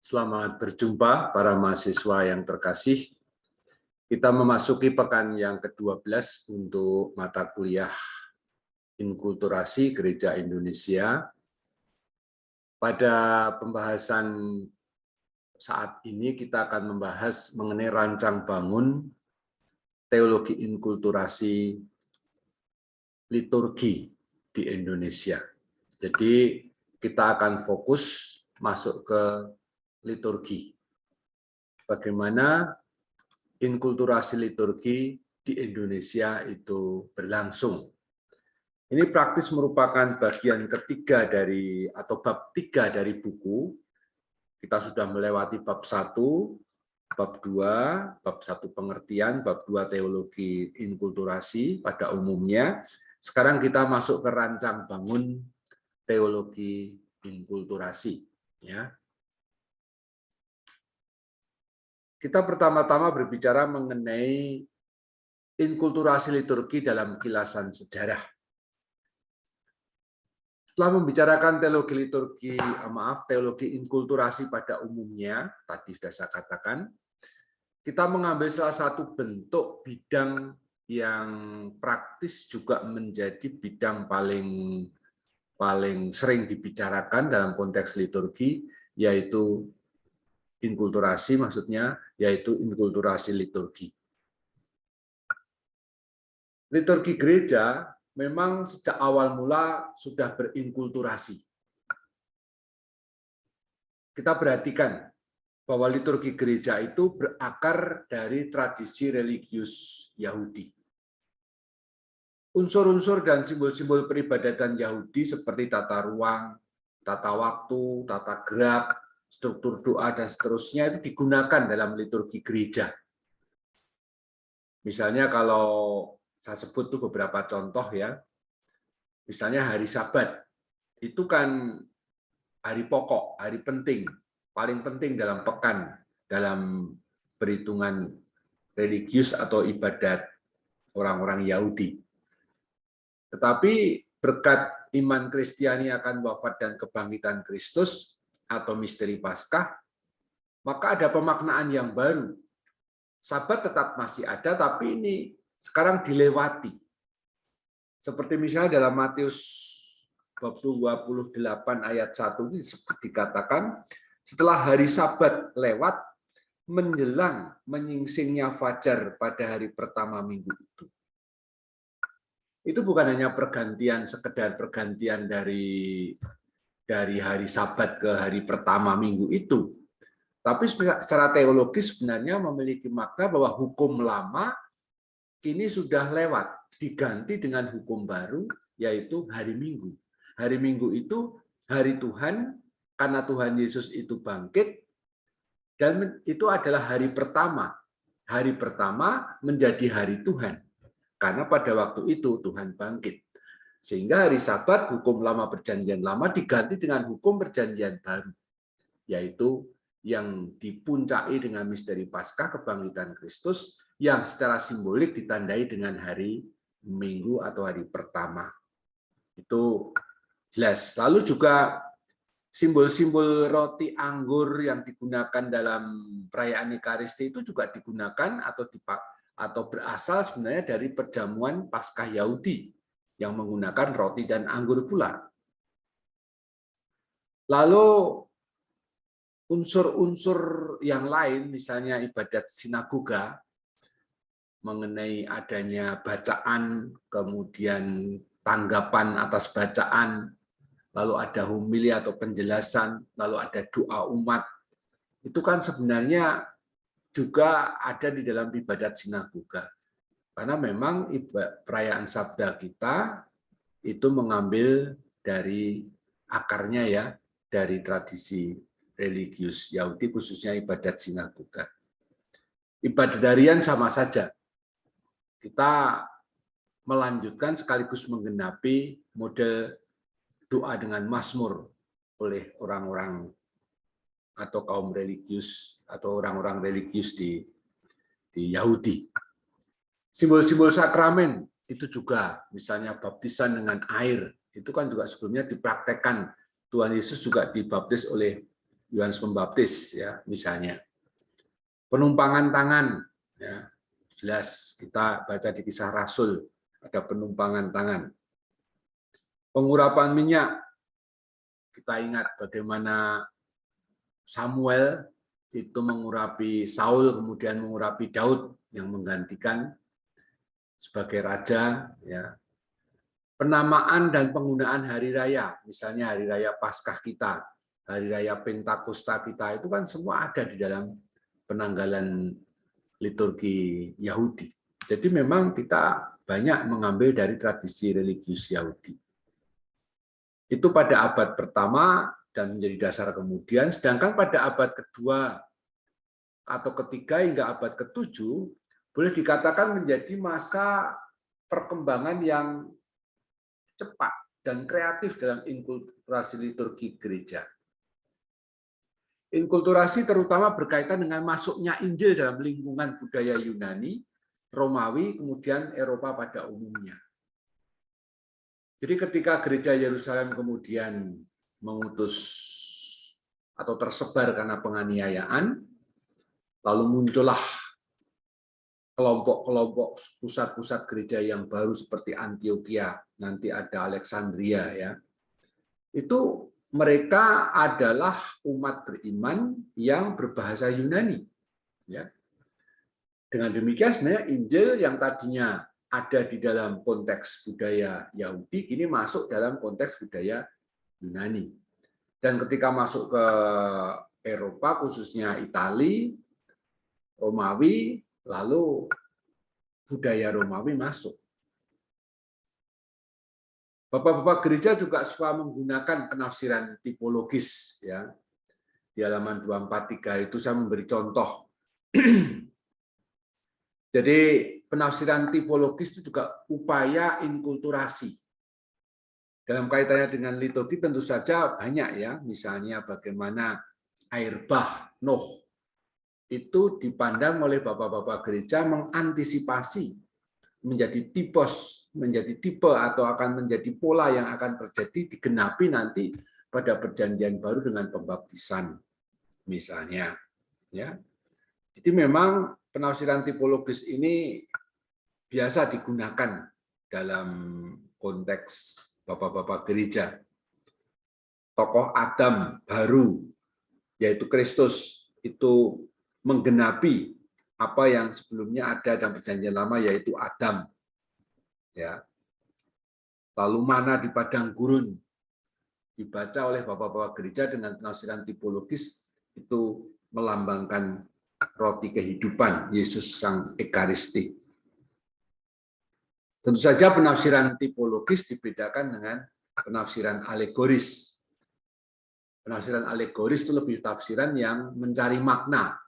Selamat berjumpa para mahasiswa yang terkasih. Kita memasuki pekan yang ke-12 untuk mata kuliah Inkulturasi Gereja Indonesia. Pada pembahasan saat ini kita akan membahas mengenai rancang bangun teologi inkulturasi liturgi di Indonesia. Jadi kita akan fokus masuk ke liturgi. Bagaimana inkulturasi liturgi di Indonesia itu berlangsung. Ini praktis merupakan bagian ketiga dari atau bab 3 dari buku. Kita sudah melewati bab 1, bab 2, bab 1 pengertian, bab 2 teologi inkulturasi pada umumnya. Sekarang kita masuk ke rancang bangun teologi inkulturasi, ya. Kita pertama-tama berbicara mengenai inkulturasi liturgi dalam kilasan sejarah. Setelah membicarakan teologi inkulturasi pada umumnya, tadi sudah saya katakan, kita mengambil salah satu bentuk bidang yang praktis juga menjadi bidang paling sering dibicarakan dalam konteks liturgi, yaitu inkulturasi, maksudnya yaitu inkulturasi liturgi. Liturgi gereja memang sejak awal mula sudah berinkulturasi. Kita perhatikan bahwa liturgi gereja itu berakar dari tradisi religius Yahudi. Unsur-unsur dan simbol-simbol peribadatan Yahudi seperti tata ruang, tata waktu, tata gerak, struktur doa, dan seterusnya itu digunakan dalam liturgi gereja. Misalnya kalau saya sebut tuh beberapa contoh ya, misalnya hari Sabat, itu kan hari pokok, hari penting, paling penting dalam pekan, dalam perhitungan religius atau ibadat orang-orang Yahudi. Tetapi berkat iman Kristiani akan wafat dan kebangkitan Kristus, atau misteri Paskah, maka ada pemaknaan yang baru. Sabat tetap masih ada, tapi ini sekarang dilewati. Seperti misalnya dalam Matius bab 28 ayat 1 ini dikatakan, setelah hari Sabat lewat, menjelang menyingsingnya fajar pada hari pertama minggu itu. Itu bukan hanya pergantian, sekedar pergantian dari hari Sabat ke hari pertama minggu itu. Tapi secara teologis sebenarnya memiliki makna bahwa hukum lama kini sudah lewat, diganti dengan hukum baru, yaitu hari Minggu. Hari Minggu itu hari Tuhan, karena Tuhan Yesus itu bangkit, dan itu adalah hari pertama. Hari pertama menjadi hari Tuhan, karena pada waktu itu Tuhan bangkit. Sehingga hari Sabat, hukum lama perjanjian lama diganti dengan hukum perjanjian baru, yaitu yang dipuncai dengan misteri Paskah, kebangkitan Kristus, yang secara simbolik ditandai dengan hari Minggu atau hari pertama. Itu jelas. Lalu juga simbol-simbol roti anggur yang digunakan dalam perayaan Ekaristi itu juga digunakan atau berasal sebenarnya dari perjamuan Paskah Yahudi, yang menggunakan roti dan anggur pula. Lalu unsur-unsur yang lain, misalnya ibadat sinagoga, mengenai adanya bacaan, kemudian tanggapan atas bacaan, lalu ada homili atau penjelasan, lalu ada doa umat, itu kan sebenarnya juga ada di dalam ibadat sinagoga. Karena memang perayaan Sabda kita itu mengambil dari akarnya ya, dari tradisi religius Yahudi, khususnya ibadat sinagoga. Ibadat harian sama saja. Kita melanjutkan sekaligus menggenapi model doa dengan mazmur oleh orang-orang atau kaum religius atau orang-orang religius di Yahudi. Simbol-simbol sakramen itu juga, misalnya baptisan dengan air, itu kan juga sebelumnya dipraktekkan. Tuhan Yesus juga dibaptis oleh Yohanes Pembaptis ya misalnya. Penumpangan tangan ya. Jelas kita baca di Kisah Rasul ada penumpangan tangan. Pengurapan minyak, kita ingat bagaimana Samuel itu mengurapi Saul, kemudian mengurapi Daud yang menggantikan sebagai raja. Ya. Penamaan dan penggunaan hari raya, misalnya hari raya Paskah kita, hari raya Pentakosta kita, itu kan semua ada di dalam penanggalan liturgi Yahudi. Jadi memang kita banyak mengambil dari tradisi religius Yahudi. Itu pada abad pertama dan menjadi dasar kemudian, sedangkan pada abad kedua atau ketiga hingga abad ketujuh boleh dikatakan menjadi masa perkembangan yang cepat dan kreatif dalam inkulturasi liturgi gereja. Inkulturasi terutama berkaitan dengan masuknya Injil dalam lingkungan budaya Yunani, Romawi, kemudian Eropa pada umumnya. Jadi ketika gereja Yerusalem kemudian mengutus atau tersebar karena penganiayaan, lalu muncullah kelompok-kelompok pusat-pusat gereja yang baru seperti Antioquia, nanti ada Alexandria ya. Itu mereka adalah umat beriman yang berbahasa Yunani. Ya. Dengan demikian sebenarnya Injil yang tadinya ada di dalam konteks budaya Yahudi, ini masuk dalam konteks budaya Yunani. Dan ketika masuk ke Eropa, khususnya Italia, Romawi, lalu budaya Romawi masuk. Bapak-bapak gereja juga suka menggunakan penafsiran tipologis ya. Di halaman 243 itu saya memberi contoh. Jadi penafsiran tipologis itu juga upaya inkulturasi. Dalam kaitannya dengan liturgi tentu saja banyak ya, misalnya bagaimana air bah Noh itu dipandang oleh bapak-bapak gereja mengantisipasi menjadi tipe atau akan menjadi pola yang akan terjadi digenapi nanti pada perjanjian baru dengan pembaptisan misalnya ya. Jadi memang penafsiran tipologis ini biasa digunakan dalam konteks bapak-bapak gereja. Tokoh Adam baru yaitu Kristus itu menggenapi apa yang sebelumnya ada dalam perjanjian lama yaitu Adam. Ya. Lalu mana di padang gurun dibaca oleh bapak-bapak gereja dengan penafsiran tipologis itu melambangkan roti kehidupan Yesus sang Ekaristi. Tentu saja penafsiran tipologis dibedakan dengan penafsiran alegoris. Penafsiran alegoris itu lebih tafsiran yang mencari makna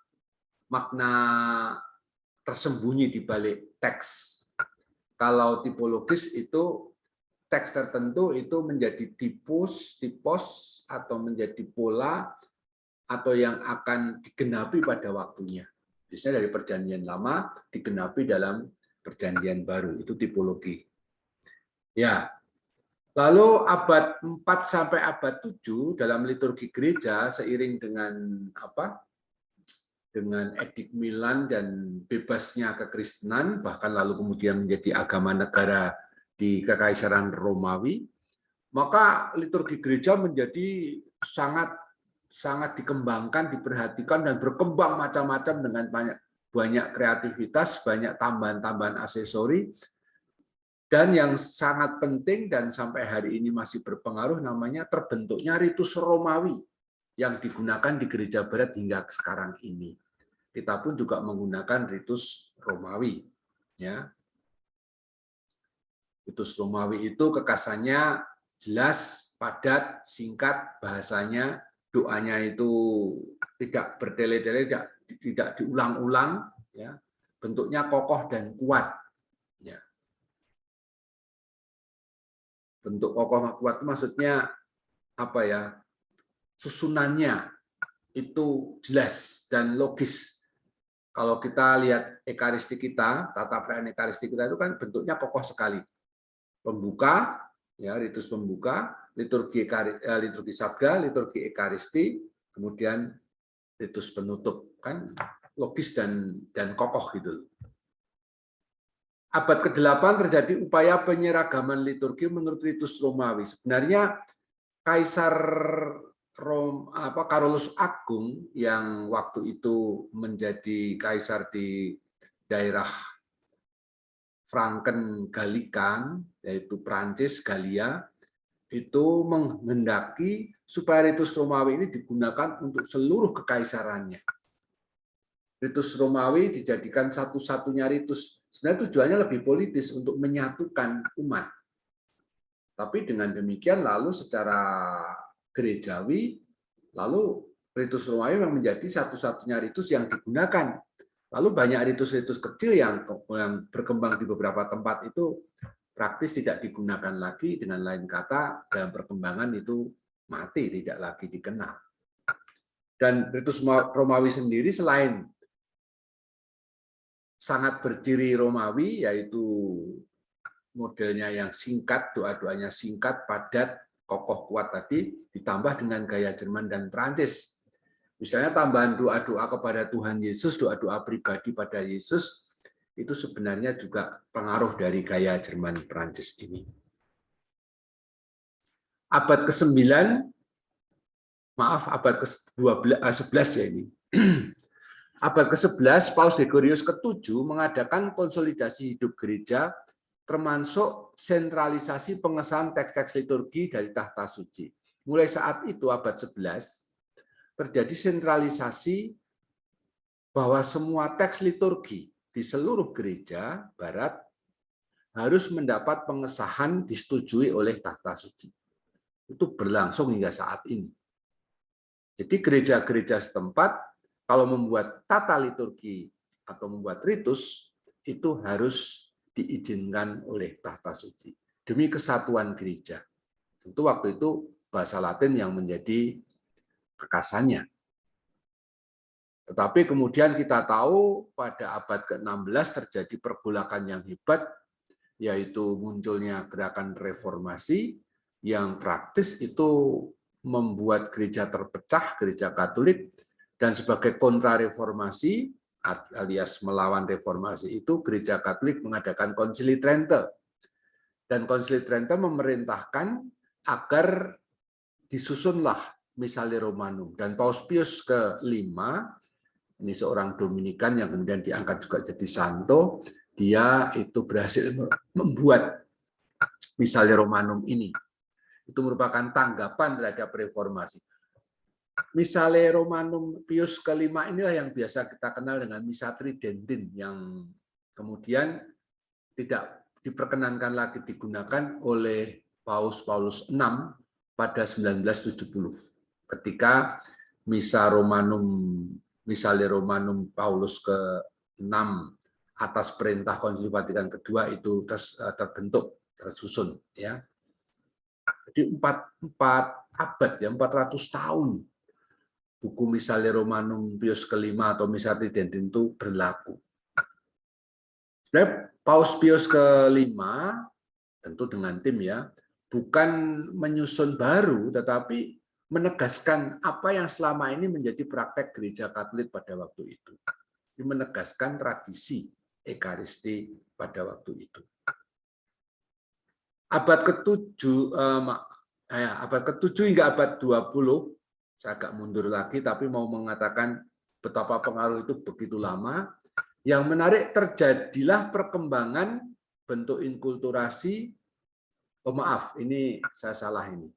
tersembunyi di balik teks. Kalau tipologis itu teks tertentu itu menjadi tipos atau menjadi pola atau yang akan digenapi pada waktunya. Biasanya dari perjanjian lama digenapi dalam perjanjian baru, itu tipologi. Ya. Lalu abad 4 sampai abad 7 dalam liturgi gereja seiring dengan dengan Edik Milan dan bebasnya kekristenan, bahkan lalu kemudian menjadi agama negara di Kekaisaran Romawi, maka liturgi gereja menjadi sangat dikembangkan, diperhatikan, dan berkembang macam-macam dengan banyak kreativitas, banyak tambahan-tambahan aksesori, dan yang sangat penting dan sampai hari ini masih berpengaruh namanya terbentuknya ritus Romawi yang digunakan di gereja barat hingga sekarang ini. Kita pun juga menggunakan ritus Romawi. Ya. Ritus Romawi itu kekasannya jelas, padat, singkat, bahasanya, doanya itu tidak bertele-tele, tidak diulang-ulang, ya. Bentuknya kokoh dan kuat. Ya. Bentuk kokoh dan kuat itu maksudnya apa ya? Susunannya itu jelas dan logis. Kalau kita lihat ekaristi kita, tata perayaan ekaristi kita itu kan bentuknya kokoh sekali. Pembuka, ya ritus pembuka, liturgi sabda, liturgi ekaristi, kemudian ritus penutup, kan logis dan kokoh gitu. Abad ke-8 terjadi upaya penyeragaman liturgi menurut ritus Romawi. Sebenarnya Kaisar Carolus Agung yang waktu itu menjadi kaisar di daerah Franken Gallican, yaitu Prancis, Galia, itu menghendaki supaya ritus Romawi ini digunakan untuk seluruh kekaisarannya. Ritus Romawi dijadikan satu-satunya ritus. Sebenarnya tujuannya lebih politis untuk menyatukan umat. Tapi dengan demikian lalu secara gerejawi, lalu ritus Romawi memang menjadi satu-satunya ritus yang digunakan. Lalu banyak ritus-ritus kecil yang berkembang di beberapa tempat itu praktis tidak digunakan lagi, dengan lain kata dalam perkembangan itu mati, tidak lagi dikenal. Dan ritus Romawi sendiri selain sangat berciri Romawi, yaitu modelnya yang singkat, doa-doanya singkat, padat, kokoh, kuat tadi, ditambah dengan gaya Jerman dan Prancis. Misalnya tambahan doa-doa kepada Tuhan Yesus, doa-doa pribadi pada Yesus, itu sebenarnya juga pengaruh dari gaya Jerman Prancis ini. Abad ke-9, maaf, abad ke-11 ya ini. Abad ke-11, Paus Gregorius ke-7 mengadakan konsolidasi hidup gereja, termasuk sentralisasi pengesahan teks-teks liturgi dari tahta suci. Mulai saat itu, abad 11, terjadi sentralisasi bahwa semua teks liturgi di seluruh gereja barat harus mendapat pengesahan disetujui oleh tahta suci. Itu berlangsung hingga saat ini. Jadi gereja-gereja setempat kalau membuat tata liturgi atau membuat ritus itu harus diizinkan oleh tahta suci demi kesatuan gereja. Tentu waktu itu bahasa Latin yang menjadi kekasannya. Tetapi kemudian kita tahu pada abad ke-16 terjadi pergolakan yang hebat, yaitu munculnya gerakan reformasi yang praktis itu membuat gereja terpecah, gereja Katolik, dan sebagai kontra-reformasi alias melawan reformasi itu gereja Katolik mengadakan Konsili Trente. Dan Konsili Trente memerintahkan agar disusunlah Missale Romanum. Dan Paus Pius ke-5, ini seorang Dominikan yang kemudian diangkat juga jadi santo, dia itu berhasil membuat Missale Romanum ini. Itu merupakan tanggapan terhadap reformasi. Missale Romanum Pius ke-5 inilah yang biasa kita kenal dengan Missa Tridentin, yang kemudian tidak diperkenankan lagi digunakan oleh Paus Paulus VI pada 1970. Ketika Missale Romanum Paulus ke-6 atas perintah Konsili Vatikan kedua itu terbentuk, tersusun, ya. Jadi 4 abad ya, 400 tahun buku Missale Romanum Pius ke-5 atau Missa Tridentin itu berlaku. Paus Pius ke-5 tentu dengan tim ya, bukan menyusun baru tetapi menegaskan apa yang selama ini menjadi praktek gereja Katolik pada waktu itu. Menegaskan tradisi Ekaristi pada waktu itu. Abad ke-7 hingga abad 20, saya agak mundur lagi, tapi mau mengatakan betapa pengaruh itu begitu lama. Yang menarik, terjadilah perkembangan bentuk inkulturasi. Oh maaf, ini saya salah ini.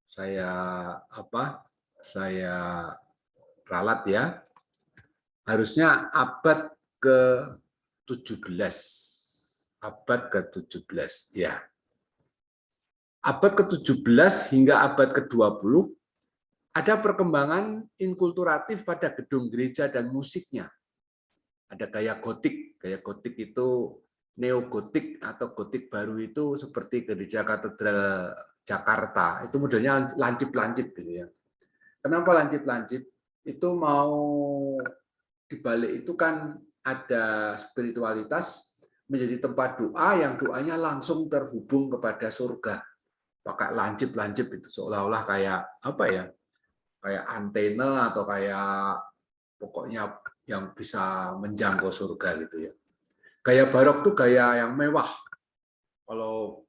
Saya ralat ya. Harusnya abad ke-17. Abad ke-17, ya. Abad ke-17 hingga abad ke-20 ada perkembangan inkulturatif pada gedung gereja dan musiknya. Ada gaya gotik. Gaya gotik itu neogotik atau gotik baru itu seperti gereja katedral Jakarta. Itu modelnya lancip-lancip gitu ya. Kenapa lancip-lancip? Itu mau dibalik itu kan ada spiritualitas menjadi tempat doa yang doanya langsung terhubung kepada surga. Pakai lancip-lancip itu seolah-olah kayak apa ya? kayak antena atau kayak pokoknya yang bisa menjangkau surga gitu ya. Gaya barok tuh gaya yang mewah. Kalau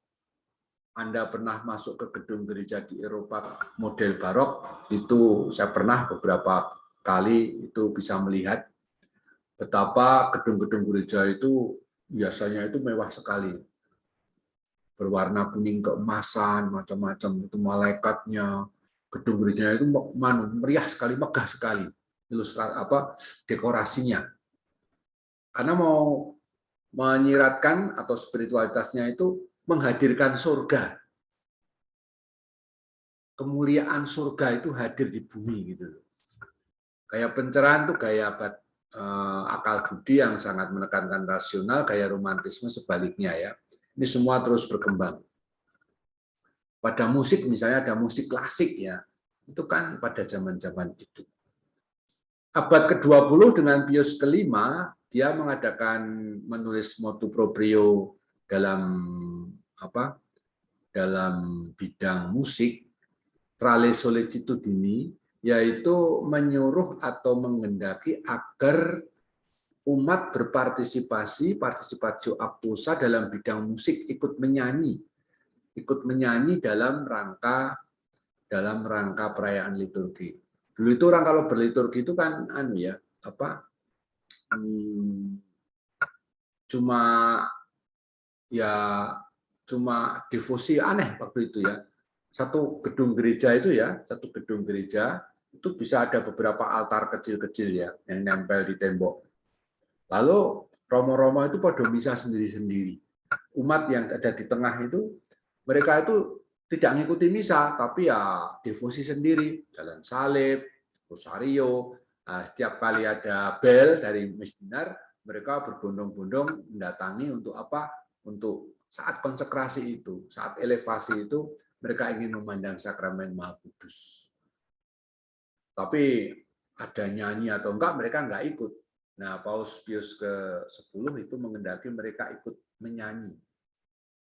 Anda pernah masuk ke gedung gereja di Eropa model barok, itu saya pernah beberapa kali itu bisa melihat betapa gedung-gedung gereja itu biasanya itu mewah sekali. Berwarna kuning keemasan, macam-macam, itu malaikatnya, gedung gerejanya itu meriah sekali, megah sekali, dekorasinya. Karena mau menyiratkan atau spiritualitasnya itu menghadirkan surga. Kemuliaan surga itu hadir di bumi gitu. Gaya pencerahan itu gaya akal budi yang sangat menekankan rasional, gaya romantisme sebaliknya ya. Ini semua terus berkembang. Pada musik misalnya ada musik klasik ya, itu kan pada zaman-zaman itu. Abad ke-20 dengan Pius kelima, dia menulis motu proprio dalam bidang musik, Trale Sollecitudini, yaitu menyuruh atau menghendaki agar umat partisipatio actuosa dalam bidang musik, ikut menyanyi dalam rangka perayaan liturgi. Dulu itu orang kalau berliturgi itu kan cuma devosi aneh waktu itu ya. Satu gedung gereja itu bisa ada beberapa altar kecil-kecil ya yang nempel di tembok. Lalu romo-romo itu pada misa sendiri-sendiri. Umat yang ada di tengah itu, mereka itu tidak mengikuti misa, tapi ya devosi sendiri, jalan salib, rosario. Setiap kali ada bel dari misdinar, mereka berbondong-bondong mendatangi untuk apa? Untuk saat konsekrasi itu, saat elevasi itu, mereka ingin memandang sakramen Maha Kudus. Tapi ada nyanyi atau enggak, mereka enggak ikut. Nah, Paus Pius ke-10 itu menghendaki mereka ikut menyanyi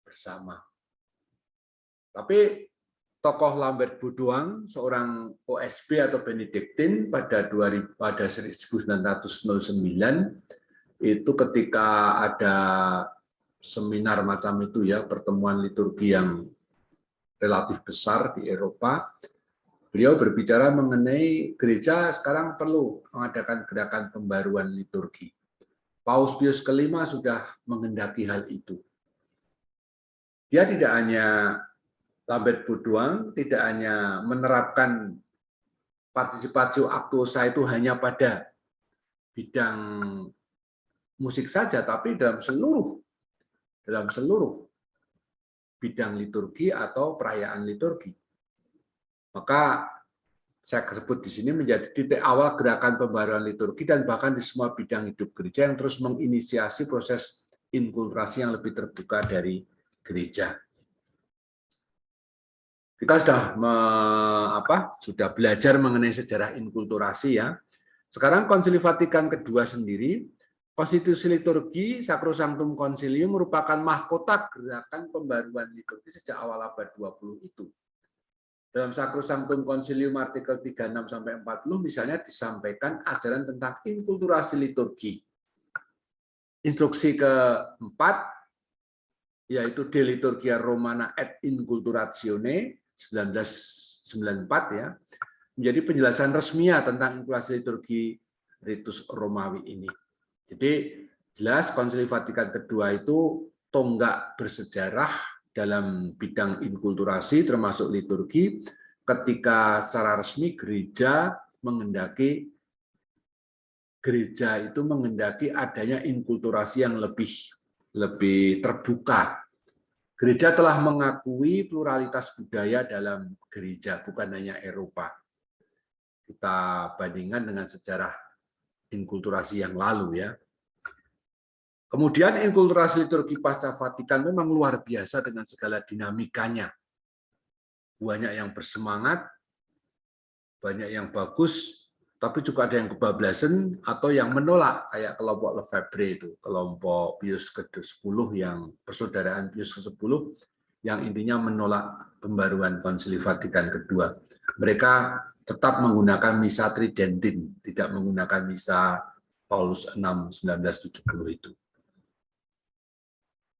bersama. Tapi tokoh Lambert Baudoin, seorang OSB atau Benediktin pada 1909, itu ketika ada seminar macam itu ya, pertemuan liturgi yang relatif besar di Eropa, beliau berbicara mengenai gereja sekarang perlu mengadakan gerakan pembaruan liturgi. Paus Pius kelima sudah menghendaki hal itu. Dia tidak hanya Lambert Baudoin tidak hanya menerapkan partisipatio actuosa itu hanya pada bidang musik saja, tapi dalam seluruh bidang liturgi atau perayaan liturgi. Maka saya sebut di sini menjadi titik awal gerakan pembaruan liturgi dan bahkan di semua bidang hidup gereja yang terus menginisiasi proses inkulturasi yang lebih terbuka dari gereja. Kita sudah belajar mengenai sejarah inkulturasi ya. Sekarang Konsili Vatikan kedua sendiri, konstitusi liturgi Sacrosanctum Concilium merupakan mahkota gerakan pembaruan liturgi sejak awal abad 20 itu. Dalam Sacrosanctum Concilium artikel 36 sampai 40 misalnya disampaikan ajaran tentang inkulturasi liturgi. Instruksi keempat yaitu De Liturgia Romana et Inculturatione 1994 ya, menjadi penjelasan resminya tentang inkulturasi liturgi ritus Romawi ini. Jadi jelas Konsili Vatikan kedua itu tonggak bersejarah dalam bidang inkulturasi termasuk liturgi ketika secara resmi gereja itu menghendaki adanya inkulturasi yang lebih terbuka. Gereja telah mengakui pluralitas budaya dalam gereja, bukan hanya Eropa. Kita bandingkan dengan sejarah inkulturasi yang lalu ya. Kemudian inkulturasi liturgi pasca Vatikan memang luar biasa dengan segala dinamikanya. Banyak yang bersemangat, banyak yang bagus, tapi juga ada yang kebablasan atau yang menolak, kayak kelompok Lefebvre itu, kelompok Pius ke-10 yang persaudaraan Pius ke-10 yang intinya menolak pembaruan Konsili Vatikan kedua. Mereka tetap menggunakan misa tridentin, tidak menggunakan misa Paulus 6 1970 itu.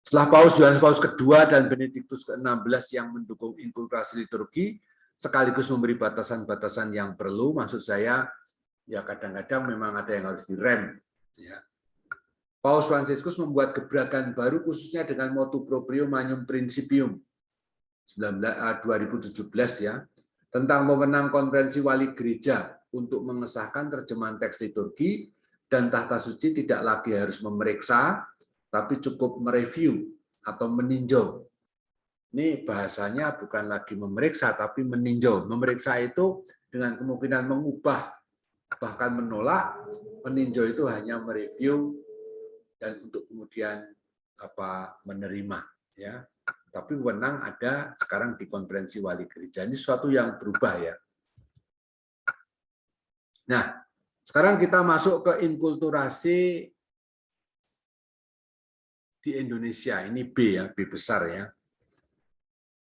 Setelah Yohanes Paulus kedua dan Benediktus ke-16 yang mendukung inkulturasi liturgi, sekaligus memberi batasan-batasan yang perlu, maksud saya, ya kadang-kadang memang ada yang harus direm. Ya. Paus Fransiskus membuat gebrakan baru khususnya dengan motu proprio Magnum Principium 2017 ya, tentang wewenang konferensi wali gereja untuk mengesahkan terjemahan teks liturgi dan tahta suci tidak lagi harus memeriksa, tapi cukup mereview atau meninjau. Ini bahasanya bukan lagi memeriksa, tapi meninjau. Memeriksa itu dengan kemungkinan mengubah, bahkan menolak. Meninjau itu hanya mereview dan untuk kemudian menerima. Ya. Tapi wewenang ada sekarang di konferensi wali gereja. Ini sesuatu yang berubah ya. Nah, sekarang kita masuk ke inkulturasi di Indonesia. Ini B ya, B besar ya.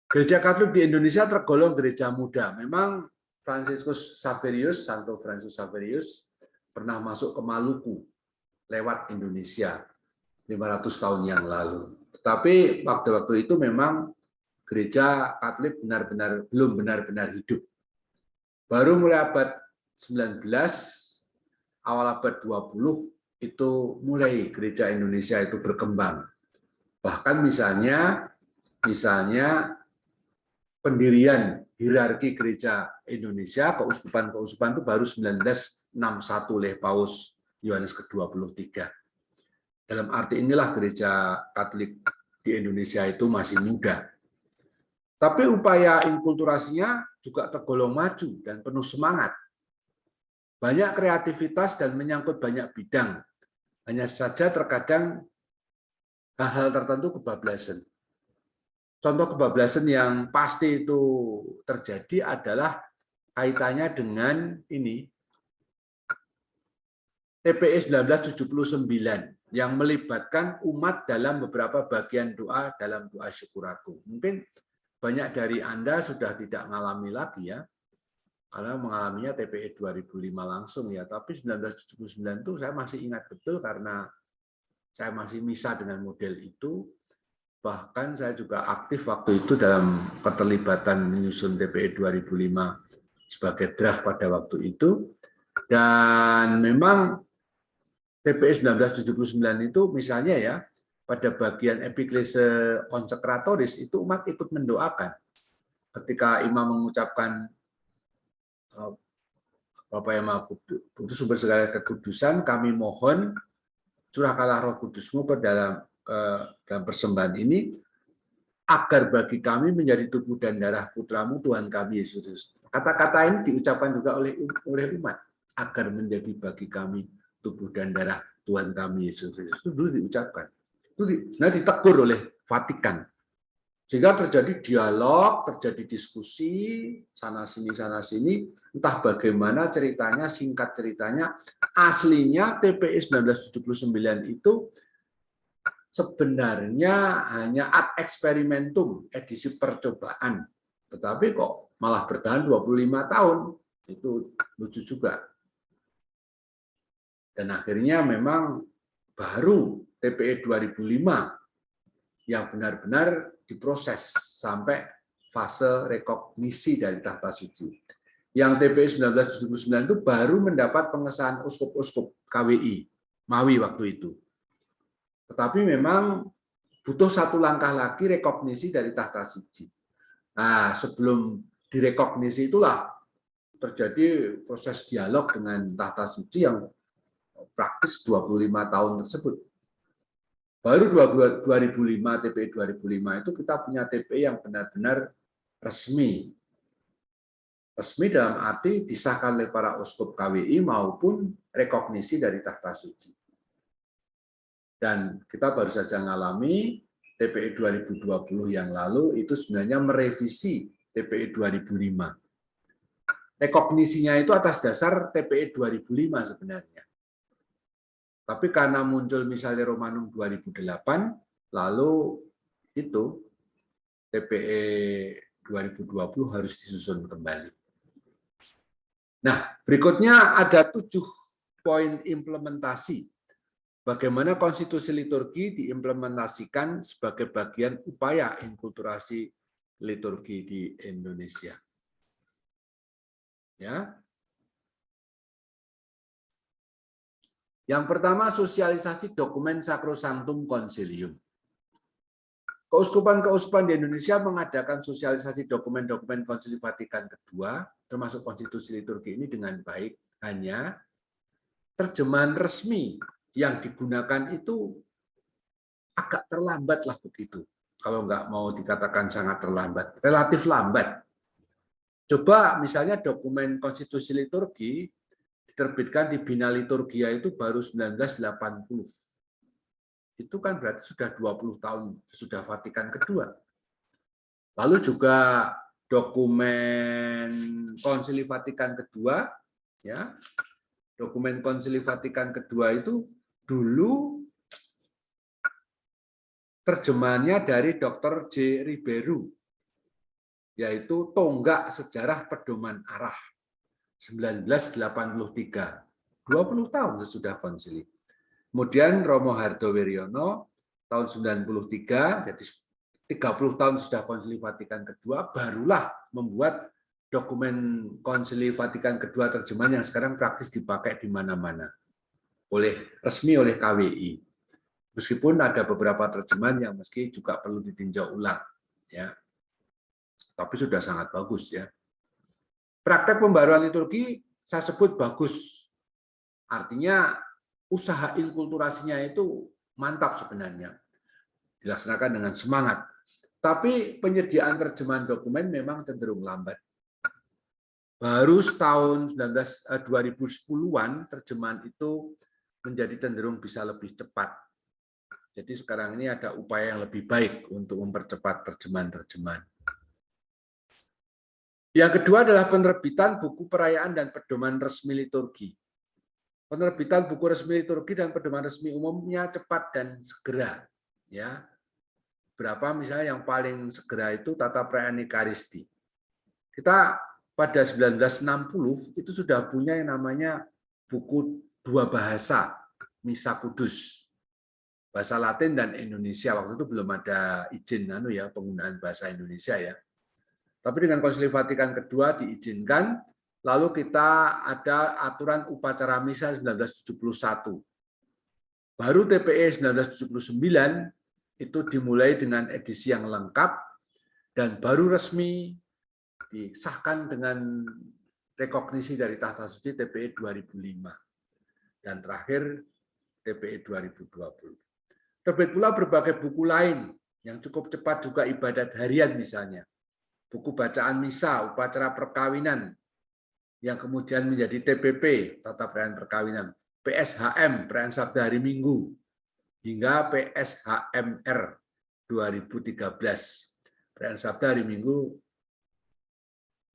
Gereja Katolik di Indonesia tergolong gereja muda. Memang Franciscus Xaverius, Santo Franciscus Xaverius pernah masuk ke Maluku lewat Indonesia 500 tahun yang lalu. Tetapi waktu-waktu itu memang gereja Katolik belum benar-benar hidup. Baru mulai abad 19, awal abad 20 itu mulai gereja Indonesia itu berkembang. Bahkan misalnya pendirian hierarki gereja Indonesia, keuskupan-keuskupan itu baru 1961 oleh Paus Yohanes ke-23. Dalam arti inilah gereja Katolik di Indonesia itu masih muda. Tapi upaya inkulturasinya juga tergolong maju dan penuh semangat. Banyak kreativitas dan menyangkut banyak bidang. Hanya saja terkadang hal-hal tertentu kebablasan. Contoh kebablasan yang pasti itu terjadi adalah kaitannya dengan ini TPI 1979 yang melibatkan umat dalam beberapa bagian doa dalam doa syukur agung. Mungkin banyak dari Anda sudah tidak mengalami lagi ya, karena mengalaminya TPI 2005 langsung ya. Tapi 1979 itu saya masih ingat betul karena saya masih misa dengan model itu. Bahkan saya juga aktif waktu itu dalam keterlibatan menyusun TPI 2005 sebagai draft pada waktu itu. Dan memang TPI 1979 itu misalnya ya, pada bagian epiklese konsekratoris itu umat ikut mendoakan. Ketika imam mengucapkan Bapa yang Maha Kudus, sumber segala kekudusan, kami mohon curahkanlah Roh Kudus-Mu ke dalam persembahan ini, agar bagi kami menjadi tubuh dan darah Putra-Mu Tuhan kami Yesus Kristus. Kata-kata ini diucapkan juga oleh umat, agar menjadi bagi kami tubuh dan darah Tuhan kami Yesus Kristus. Itu dulu diucapkan. Itu ditegur oleh Vatikan. Sehingga terjadi dialog, terjadi diskusi, sana-sini, entah bagaimana ceritanya, singkat ceritanya, aslinya TPI 1979 itu sebenarnya hanya ad experimentum, edisi percobaan. Tetapi kok malah bertahan 25 tahun. Itu lucu juga. Dan akhirnya memang baru TPI 2005 yang benar-benar diproses sampai fase rekognisi dari tahta suci. Yang TPI 1979 itu baru mendapat pengesahan uskup-uskup KWI, Mawi waktu itu. Tetapi memang butuh satu langkah lagi rekognisi dari tahta suci. Nah, sebelum direkognisi itulah terjadi proses dialog dengan tahta suci yang praktis 25 tahun tersebut. Baru 2005, TPI 2005 itu kita punya TPI yang benar-benar resmi. Resmi dalam arti disahkan oleh para uskup KWI maupun rekognisi dari tahta suci. Dan kita baru saja mengalami TPI 2020 yang lalu itu sebenarnya merevisi TPI 2005. Rekognisinya itu atas dasar TPI 2005 sebenarnya. Tapi karena muncul misalnya Romanum 2008, lalu itu TPI 2020 harus disusun kembali. Nah, berikutnya ada 7 poin implementasi. Bagaimana konstitusi liturgi diimplementasikan sebagai bagian upaya inkulturasi liturgi di Indonesia. Ya. Yang pertama, sosialisasi dokumen Sacrosanctum Concilium. Keuskupan-keuskupan di Indonesia mengadakan sosialisasi dokumen-dokumen Konsili Vatikan II, termasuk konstitusi liturgi ini dengan baik, hanya terjemahan resmi yang digunakan itu agak terlambat lah begitu. Kalau nggak mau dikatakan sangat terlambat, relatif lambat. Coba misalnya dokumen konstitusi liturgi diterbitkan di Bina Liturgia itu baru 1980. Itu kan berarti sudah 20 tahun sudah Vatikan kedua. Lalu juga dokumen Konsili Vatikan kedua, ya, dokumen Konsili Vatikan kedua itu dulu terjemahannya dari Dr. J. Ribeiro, yaitu Tonggak Sejarah Pedoman Arah 1983. 20 tahun sesudah konsili. Kemudian Romo Hardowiryono tahun 93, jadi 30 tahun sudah Konsili Vatikan kedua, barulah membuat dokumen Konsili Vatikan kedua terjemahan yang sekarang praktis dipakai di mana-mana, resmi oleh KWI. Meskipun ada beberapa terjemahan yang meski juga perlu ditinjau ulang, ya, tapi sudah sangat bagus, ya. Praktek pembaruan liturgi saya sebut bagus, artinya usaha inkulturasinya itu mantap sebenarnya, dilaksanakan dengan semangat. Tapi penyediaan terjemahan dokumen memang cenderung lambat. Baru tahun 2010-an terjemahan itu menjadi cenderung bisa lebih cepat. Jadi sekarang ini ada upaya yang lebih baik untuk mempercepat terjemahan-terjemahan. Yang kedua adalah penerbitan buku perayaan dan pedoman resmi liturgi. Penerbitan buku resmi liturgi dan pedoman resmi umumnya cepat dan segera. Ya, berapa misalnya yang paling segera itu tata perayaan Ekaristi. Kita pada 1960 itu sudah punya yang namanya buku 2 bahasa Misa Kudus, bahasa Latin dan Indonesia. Waktu itu belum ada izin penggunaan bahasa Indonesia, ya. Tapi dengan Konsili Vatikan kedua diizinkan. Lalu kita ada aturan upacara misa 1971. Baru TPE 1979 itu dimulai dengan edisi yang lengkap dan baru resmi disahkan dengan rekognisi dari Tahta Suci TPE 2005. Dan terakhir TPE 2020. Terbit pula berbagai buku lain yang cukup cepat juga ibadat harian misalnya. Buku bacaan misa, upacara perkawinan, yang kemudian menjadi TPP, Tata Perayaan Perkawinan, PSHM, Perayaan Sabda Hari Minggu, hingga PSHMR 2013, Perayaan Sabda Hari Minggu,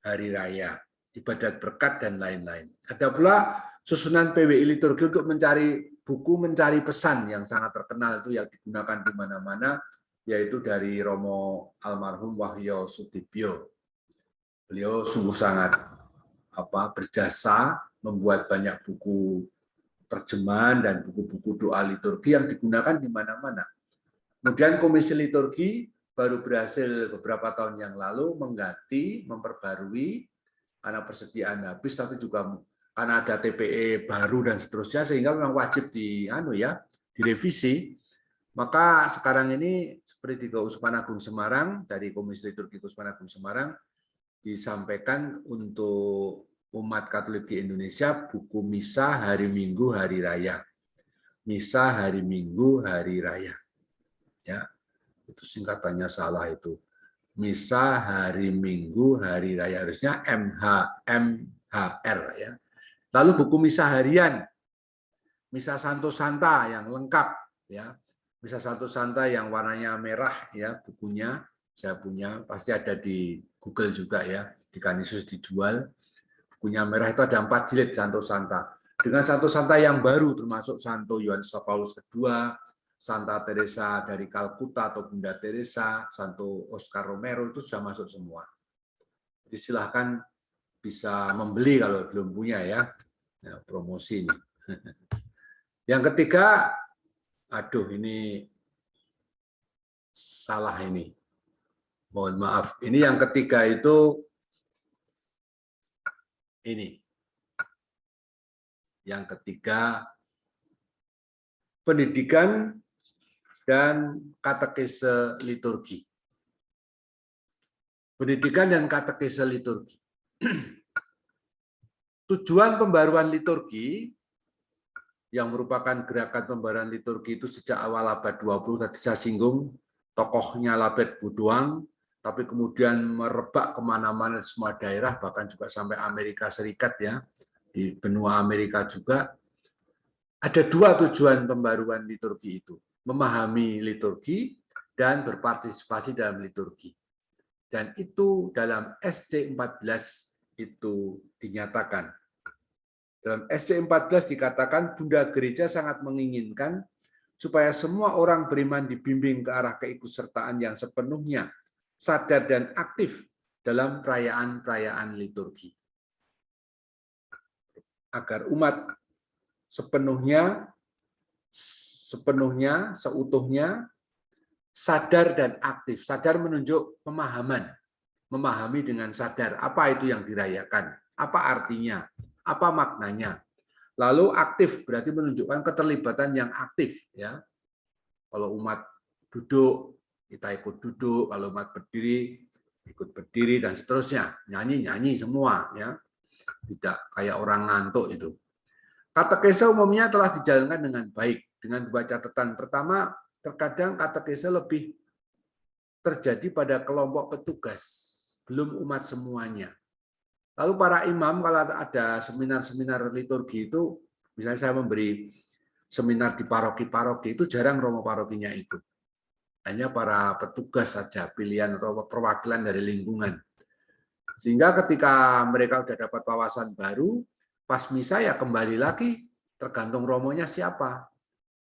Hari Raya, Ibadat Berkat, dan lain-lain. Ada pula susunan PWI Liturgi untuk mencari buku mencari pesan yang sangat terkenal itu yang digunakan di mana-mana, yaitu dari Romo almarhum Wahyo Sudibyo. Beliau sungguh sangat berjasa membuat banyak buku terjemahan dan buku-buku doa liturgi yang digunakan di mana-mana. Kemudian Komisi Liturgi baru berhasil beberapa tahun yang lalu mengganti, memperbarui karena persediaan habis, tapi juga karena ada TPE baru dan seterusnya, sehingga memang wajib direvisi. Maka sekarang ini seperti di Keuskupan Agung Semarang, dari Komisi Liturgi Keuskupan Agung Semarang, disampaikan untuk umat Katolik di Indonesia buku Misa Hari Minggu Hari Raya. Misa Hari Minggu Hari Raya. Ya, itu singkatannya salah itu. Misa Hari Minggu Hari Raya, harusnya MHR, ya. Lalu buku Misa Harian, Misa Santo Santa yang lengkap, ya. Misa Santo Santa yang warnanya merah, ya, bukunya saya punya, pasti ada di Google juga, ya. Di Canisius dijual. Bukunya merah itu ada 4 jilid Santo Santa. Dengan Santo Santa yang baru, termasuk Santo Yohanes Paulus II, Santa Teresa dari Kalkuta atau Bunda Teresa, Santo Oscar Romero, itu sudah masuk semua. Jadi silahkan bisa membeli kalau belum punya ya. Nah, promosi nih. Yang ketiga, aduh ini salah ini. Mohon maaf. Ini yang ketiga itu ini. Yang ketiga, pendidikan dan katekese liturgi. Pendidikan dan katekese liturgi. Tujuan pembaruan liturgi yang merupakan gerakan pembaruan liturgi itu sejak awal abad 20 tadi saya singgung, tokohnya Labet Buduang, tapi kemudian merebak kemana-mana di semua daerah, bahkan juga sampai Amerika Serikat ya, di benua Amerika juga. Ada dua tujuan pembaruan liturgi itu, memahami liturgi dan berpartisipasi dalam liturgi. Dan itu dalam SC14 itu dinyatakan. Dalam SC14 dikatakan Bunda Gereja sangat menginginkan supaya semua orang beriman dibimbing ke arah keikutsertaan yang sepenuhnya sadar dan aktif dalam perayaan-perayaan liturgi. Agar umat seutuhnya sadar dan aktif. Sadar menunjuk pemahaman. Memahami dengan sadar apa itu yang dirayakan, apa artinya, apa maknanya. Lalu aktif berarti menunjukkan keterlibatan yang aktif ya. Kalau umat duduk, kita ikut duduk, kalau umat berdiri, ikut berdiri dan seterusnya. Nyanyi-nyanyi semua ya. Tidak kayak orang ngantuk itu. Katekese umumnya telah dijalankan dengan baik dengan dua catatan. Pertama, terkadang katekese lebih terjadi pada kelompok petugas, belum umat semuanya. Lalu para imam kalau ada seminar-seminar liturgi itu, misalnya saya memberi seminar di paroki-paroki, itu jarang romo parokinya ikut. Hanya para petugas saja, pilihan atau perwakilan dari lingkungan. Sehingga ketika mereka sudah dapat wawasan baru, pas misa ya kembali lagi, tergantung romonya siapa.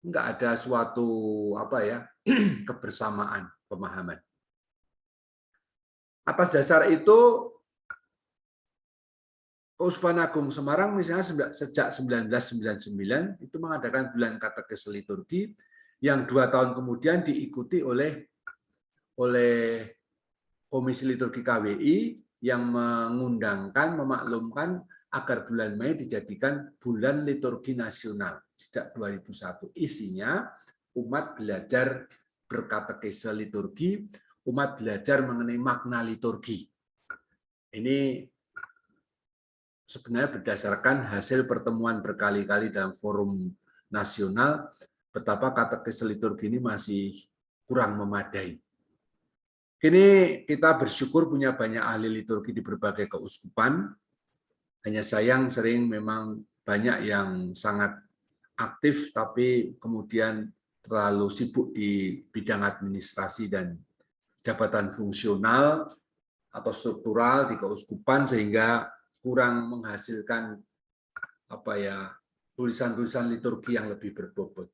Enggak ada suatu kebersamaan, pemahaman. Atas dasar itu, Keuskupan Agung Semarang misalnya sejak 1999 itu mengadakan bulan katekese liturgi yang 2 tahun kemudian diikuti oleh Komisi Liturgi KWI yang memaklumkan agar bulan Mei dijadikan bulan liturgi nasional sejak 2001. Isinya umat belajar berkatekese liturgi, umat belajar mengenai makna liturgi. Ini sebenarnya berdasarkan hasil pertemuan berkali-kali dalam forum nasional, betapa katekese liturgi ini masih kurang memadai. Kini kita bersyukur punya banyak ahli liturgi di berbagai keuskupan, hanya sayang sering memang banyak yang sangat aktif, tapi kemudian terlalu sibuk di bidang administrasi dan jabatan fungsional atau struktural di keuskupan, sehingga kurang menghasilkan tulisan-tulisan liturgi yang lebih berbobot.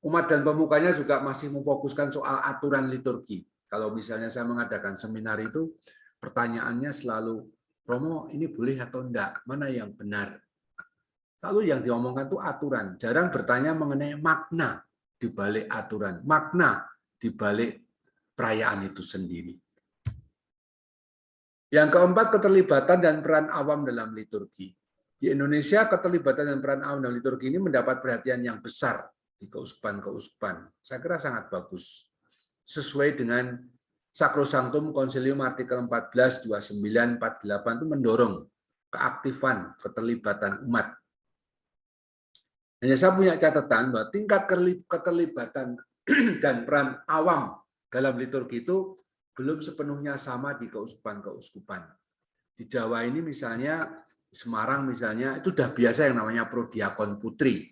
Umat dan pemukanya juga masih memfokuskan soal aturan liturgi. Kalau misalnya saya mengadakan seminar itu, pertanyaannya selalu, Romo ini boleh atau enggak? Mana yang benar? Lalu yang diomongkan itu aturan. Jarang bertanya mengenai makna di balik aturan, makna di balik perayaan itu sendiri. Yang keempat, keterlibatan dan peran awam dalam liturgi. Di Indonesia, keterlibatan dan peran awam dalam liturgi ini mendapat perhatian yang besar di keuskupan-keuskupan. Saya kira sangat bagus. Sesuai dengan Sacrosanctum Concilium artikel 14, 29, 48 itu mendorong keaktifan, keterlibatan umat. Hanya saya punya catatan bahwa tingkat keterlibatan dan peran awam dalam liturgi itu belum sepenuhnya sama di keuskupan-keuskupan. Di Jawa ini misalnya, Semarang misalnya, itu sudah biasa yang namanya prodiakon putri.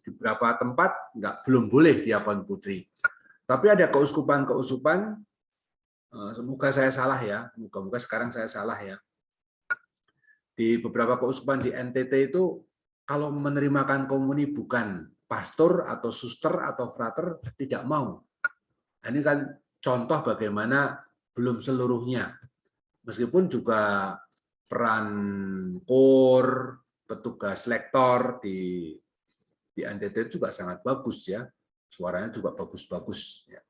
Di beberapa tempat belum boleh diakon putri. Tapi ada keuskupan-keuskupan, semoga saya salah ya, moga-moga sekarang saya salah ya. Di beberapa keuskupan di NTT itu, kalau menerimakan komuni bukan pastor atau suster atau frater, tidak mau. Ini kan contoh bagaimana belum seluruhnya. Meskipun juga peran kor, petugas lektor di NTT juga sangat bagus ya, suaranya juga bagus-bagus. Ya.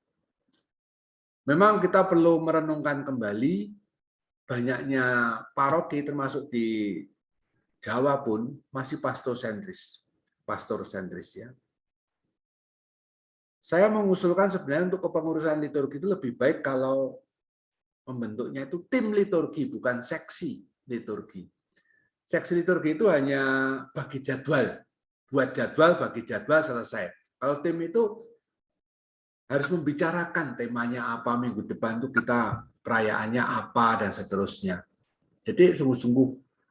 Memang kita perlu merenungkan kembali banyaknya paroki termasuk di Jawa pun masih pastor sentris ya. Saya mengusulkan sebenarnya untuk kepengurusan liturgi itu lebih baik kalau membentuknya itu tim liturgi, bukan seksi liturgi. Seksi liturgi itu hanya bagi jadwal, buat jadwal, bagi jadwal, selesai. Kalau tim itu harus membicarakan temanya apa, minggu depan itu kita perayaannya apa, dan seterusnya. Jadi sungguh-sungguh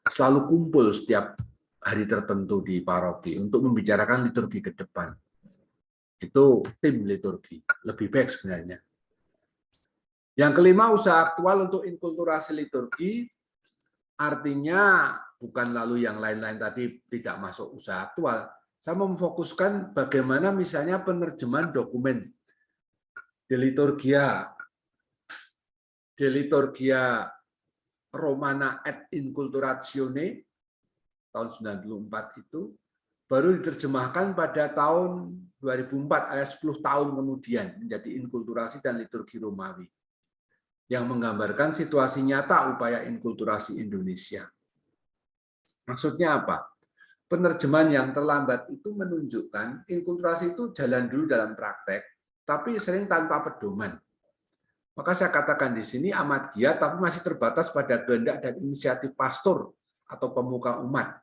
selalu kumpul setiap hari tertentu di paroki untuk membicarakan liturgi ke depan. Itu tim liturgi, lebih baik sebenarnya. Yang kelima, usaha aktual untuk inkulturasi liturgi, artinya bukan lalu yang lain-lain tadi tidak masuk usaha aktual. Saya memfokuskan bagaimana misalnya penerjemahan dokumen De Liturgia Romana et Inculturatione tahun 94 itu baru diterjemahkan pada tahun 2004, alias 10 tahun kemudian menjadi Inkulturasi dan Liturgi Romawi, yang menggambarkan situasi nyata upaya inkulturasi Indonesia. Maksudnya apa? Penerjemahan yang terlambat itu menunjukkan inkulturasi itu jalan dulu dalam praktek, tapi sering tanpa pedoman. Maka saya katakan di sini amat giat, tapi masih terbatas pada kehendak dan inisiatif pastor atau pemuka umat,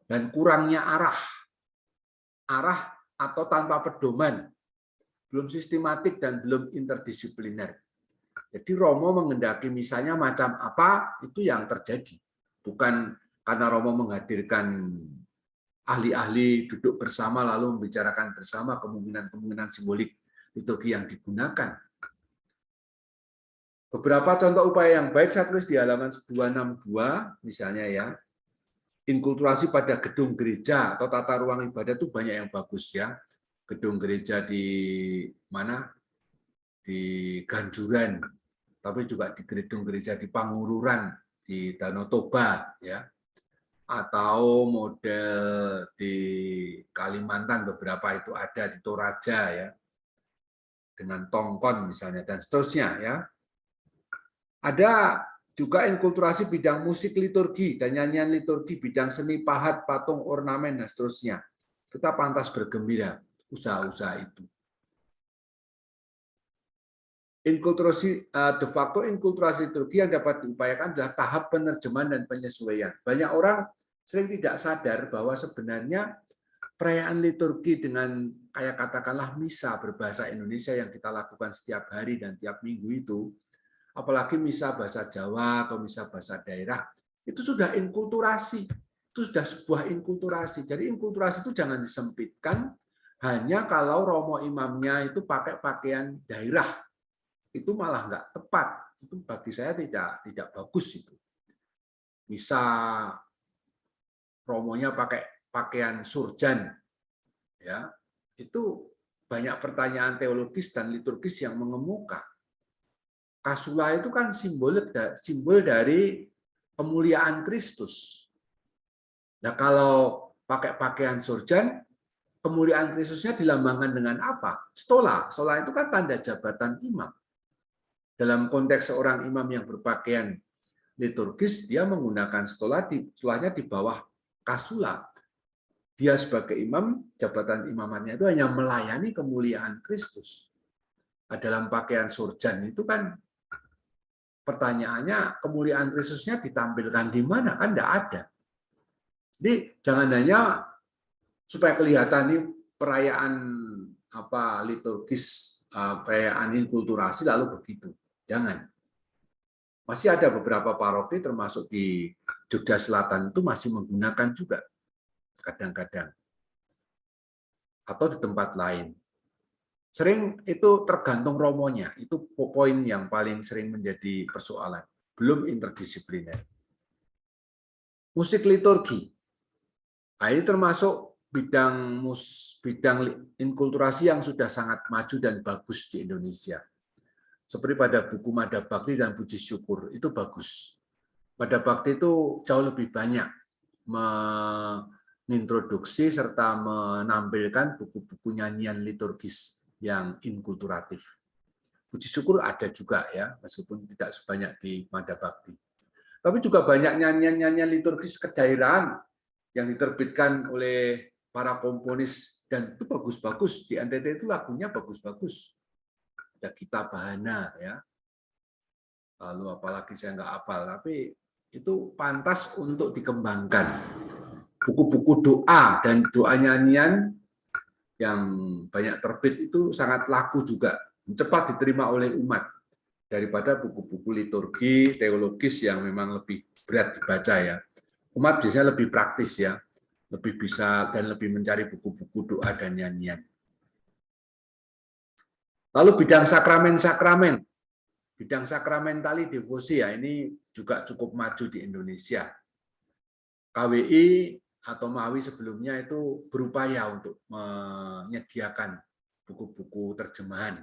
dan kurangnya arah atau tanpa pedoman, belum sistematik dan belum interdisipliner. Jadi Romo mengendaki misalnya macam apa, itu yang terjadi. Bukan karena Romo menghadirkan ahli-ahli duduk bersama lalu membicarakan bersama kemungkinan-kemungkinan simbolik liturgi yang digunakan. Beberapa contoh upaya yang baik saya tulis di halaman 262, misalnya ya. Inkulturasi pada gedung gereja atau tata ruang ibadah itu banyak yang bagus ya. Gedung gereja di mana? Di Ganjuran, tapi juga di gedung gereja di Pangururan, di Danau Toba ya. Atau model di Kalimantan beberapa itu ada di Toraja ya. Dengan Tongkon misalnya dan seterusnya ya. Ada juga inkulturasi bidang musik liturgi dan nyanyian liturgi, bidang seni pahat, patung, ornamen, dan seterusnya. Kita pantas bergembira usaha-usaha itu. Inkulturasi, de facto inkulturasi liturgi yang dapat diupayakan adalah tahap penerjemahan dan penyesuaian. Banyak orang sering tidak sadar bahwa sebenarnya perayaan liturgi dengan kayak katakanlah misa berbahasa Indonesia yang kita lakukan setiap hari dan tiap minggu itu, apalagi misa bahasa Jawa atau misa bahasa daerah, itu sudah inkulturasi. Itu sudah sebuah inkulturasi. Jadi inkulturasi itu jangan disempitkan hanya kalau romo imamnya itu pakai pakaian daerah. Itu malah nggak tepat. Itu bagi saya tidak bagus itu. Misa romonya pakai pakaian surjan. Ya, itu banyak pertanyaan teologis dan liturgis yang mengemuka. Kasula itu kan simbol dari kemuliaan Kristus. Nah, kalau pakai pakaian surjan, kemuliaan Kristusnya dilambangkan dengan apa? Stola. Stola itu kan tanda jabatan imam. Dalam konteks seorang imam yang berpakaian liturgis, dia menggunakan stolanya di bawah kasula. Dia sebagai imam, jabatan imamannya itu hanya melayani kemuliaan Kristus. Nah, dalam pakaian surjan itu kan pertanyaannya, kemuliaan Kristusnya ditampilkan di mana? Kan tidak ada. Jadi jangan hanya supaya kelihatan ini perayaan liturgis, perayaan inkulturasi lalu begitu. Jangan. Masih ada beberapa paroki termasuk di Jogja Selatan itu masih menggunakan juga kadang-kadang. Atau di tempat lain. Sering itu tergantung romonya, itu poin yang paling sering menjadi persoalan, belum interdisipliner. Musik liturgi, nah, ini termasuk bidang inkulturasi yang sudah sangat maju dan bagus di Indonesia. Seperti pada buku Mada Bakti dan Puji Syukur, itu bagus. Pada Bakti itu jauh lebih banyak mengintroduksi serta menampilkan buku-buku nyanyian liturgis yang inkulturatif. Puji syukur ada juga ya, meskipun tidak sebanyak di Mada Bakti. Tapi juga banyak nyanyian-nyanyian liturgis kedaerahan yang diterbitkan oleh para komponis dan itu bagus-bagus. Di NTT itu lagunya bagus-bagus. Ada Gita Bahana ya. Lalu apalagi saya nggak hafal, tapi itu pantas untuk dikembangkan. Buku-buku doa dan doa nyanyian yang banyak terbit itu sangat laku juga, cepat diterima oleh umat daripada buku-buku liturgi teologis yang memang lebih berat dibaca ya. Umat biasanya lebih praktis ya, lebih bisa dan lebih mencari buku-buku doa dan nyanyian. Lalu bidang sakramen-sakramen. Bidang sakramentali devosi ya, ini juga cukup maju di Indonesia. KWI atau MAWI sebelumnya itu berupaya untuk menyediakan buku-buku terjemahan.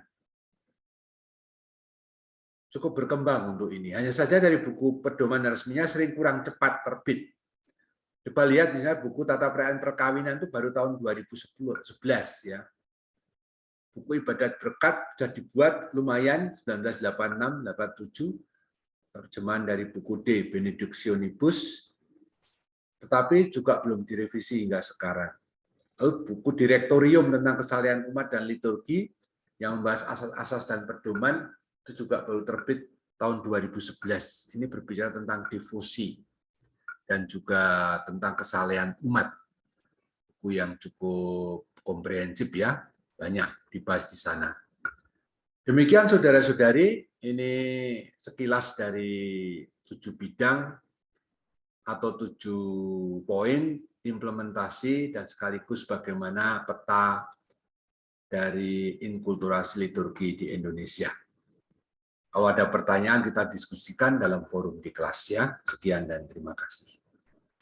Cukup berkembang untuk ini. Hanya saja dari buku pedoman resminya sering kurang cepat terbit. Coba lihat misalnya buku Tata Perayaan Perkawinan itu baru tahun 2011 ya. Buku Ibadat Berkat sudah dibuat lumayan 1986-87, terjemahan dari buku D Benedictionibus, tetapi juga belum direvisi hingga sekarang. Lalu buku Direktorium tentang Kesalian Umat dan Liturgi yang membahas asas-asas dan pedoman itu juga baru terbit tahun 2011. Ini berbicara tentang devosi dan juga tentang kesalehan umat. Buku yang cukup komprehensif ya, banyak dibahas di sana. Demikian saudara-saudari, ini sekilas dari 7 bidang atau 7 poin implementasi dan sekaligus bagaimana peta dari inkulturasi liturgi di Indonesia. Kalau ada pertanyaan kita diskusikan dalam forum di kelas ya. Sekian dan terima kasih.